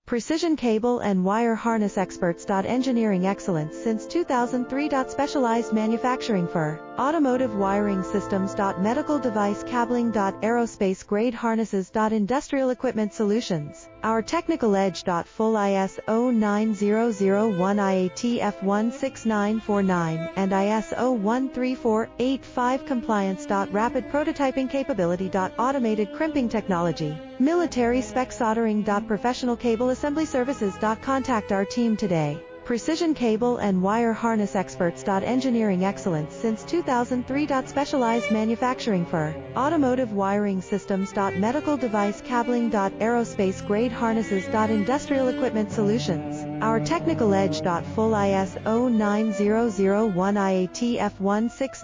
Precision cable and wire harness experts. Engineering excellence since 2003. Specialized manufacturing for automotive wiring systems. Medical device cabling. Aerospace grade harnesses. Industrial equipment solutions. Our technical edge. Full ISO 9001 IATF 16949 and ISO 13485 compliance. Rapid prototyping capability. Automated crimping technology. Military spec soldering. Professional cable assembly services. Contact our team today. Precision cable and wire harness experts. Engineering excellence since 2003. Specialized manufacturing for automotive wiring systems. Medical device cabling. Aerospace grade harnesses. Industrial equipment solutions. Our technical edge. Full ISO 9001 IATF 16